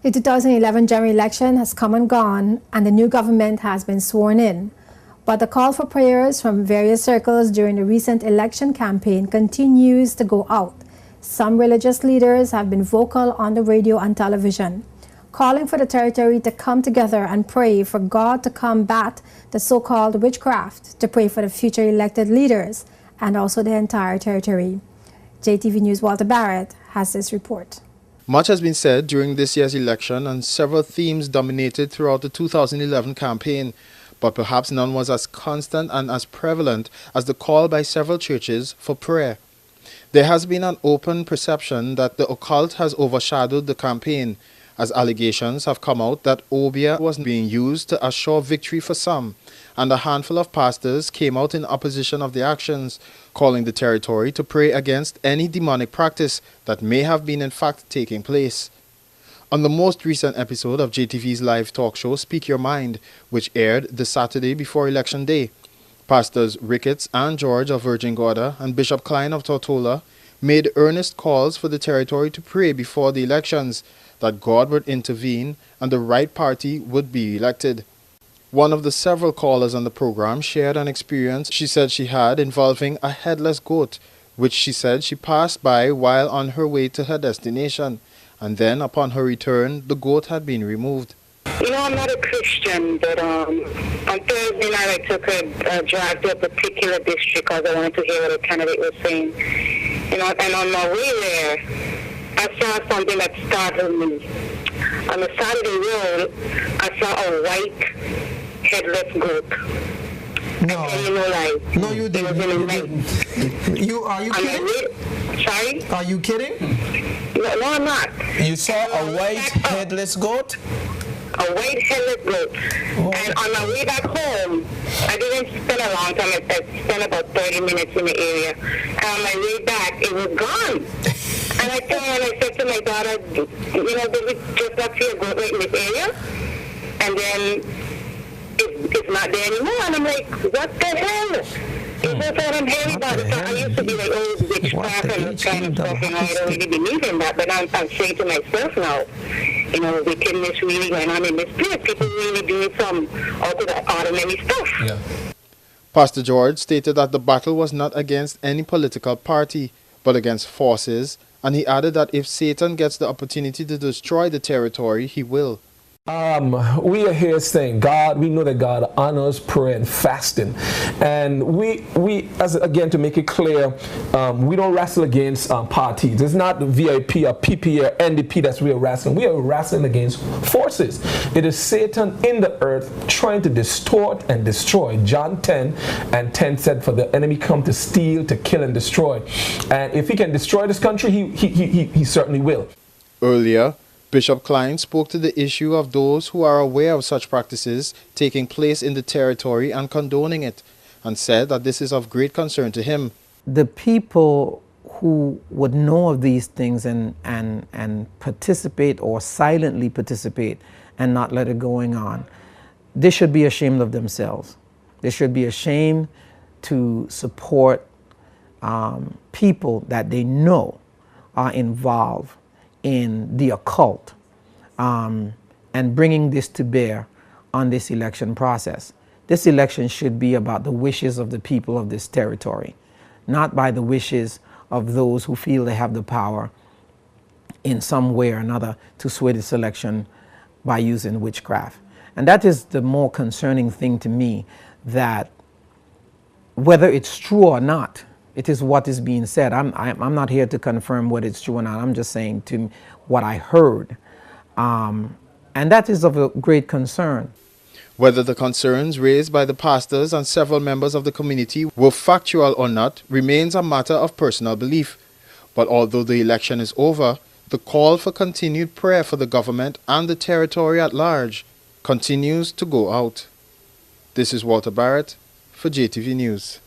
The 2011 general election has come and gone, and the new government has been sworn in. But the call for prayers from various circles during the recent election campaign continues to go out. Some religious leaders have been vocal on the radio and television, calling for the territory to come together and pray for God to combat the so-called witchcraft, to pray for the future elected leaders and also the entire territory. JTV News' Walter Barrett has this report. Much has been said during this year's election, and several themes dominated throughout the 2011 campaign, but perhaps none was as constant and as prevalent as the call by several churches for prayer. There has been an open perception that the occult has overshadowed the campaign, as allegations have come out that obeah was being used to assure victory for some, and a handful of pastors came out in opposition of the actions, calling the territory to pray against any demonic practice that may have been in fact taking place. On the most recent episode of JTV's live talk show Speak Your Mind, which aired the Saturday before Election Day, Pastors Ricketts and George of Virgin Gorda and Bishop Klein of Tortola made earnest calls for the territory to pray before the elections, that God would intervene and the right party would be elected. One of the several callers on the program shared an experience she said she had involving a headless goat, which she said she passed by while on her way to her destination, and then upon her return, the goat had been removed. You know, I'm not a Christian, but on Thursday night I took a drive to a particular district because I wanted to hear what a candidate was saying. You know, and on my way there, I saw something that startled me. On the side of the road, I saw a white headless goat. No. You know, like, no, you didn't. Are you kidding? Sorry? Are you kidding? No, I'm not. You saw a white headless goat? A white headless goat. Oh. And on my way back home, I didn't spend a long time. I spent about 30 minutes in the area. And on my way back, it was gone. And I said to my daughter, you know, did we just not see a goat right in this area? And then it's not there anymore. And I'm like, what the hell? It's what I'm hearing about it. So I used to be like, oh, witchcraft and this kind of stuff, and I don't really believe in that. But I'm saying to myself now, you know, wickedness really going on in this place. People really doing some out of the ordinary stuff. Yeah. Pastor George stated that the battle was not against any political party, but against forces, and he added that if Satan gets the opportunity to destroy the territory, he will. We are here saying God, we know that God honors prayer and fasting, and we as again, to make it clear, we don't wrestle against parties. It's not the VIP or PP or NDP that's we are wrestling. We are wrestling against forces. It is Satan in the earth trying to distort and destroy. John 10 and 10 said, for the enemy come to steal, to kill and destroy. And if he can destroy this country, he certainly will. Earlier, Bishop Klein spoke to the issue of those who are aware of such practices taking place in the territory and condoning it, and said that this is of great concern to him. The people who would know of these things and participate or silently participate and not let it going on, they should be ashamed of themselves. They should be ashamed to support people that they know are involved in the occult, and bringing this to bear on this election process. This election should be about the wishes of the people of this territory, not by the wishes of those who feel they have the power in some way or another to sway this election by using witchcraft. And that is the more concerning thing to me, that whether it's true or not, it is what is being said. I'm not here to confirm whether it's true or not. I'm just saying to what I heard. And that is of a great concern. Whether the concerns raised by the pastors and several members of the community were factual or not remains a matter of personal belief. But although the election is over, the call for continued prayer for the government and the territory at large continues to go out. This is Walter Barrett for JTV News.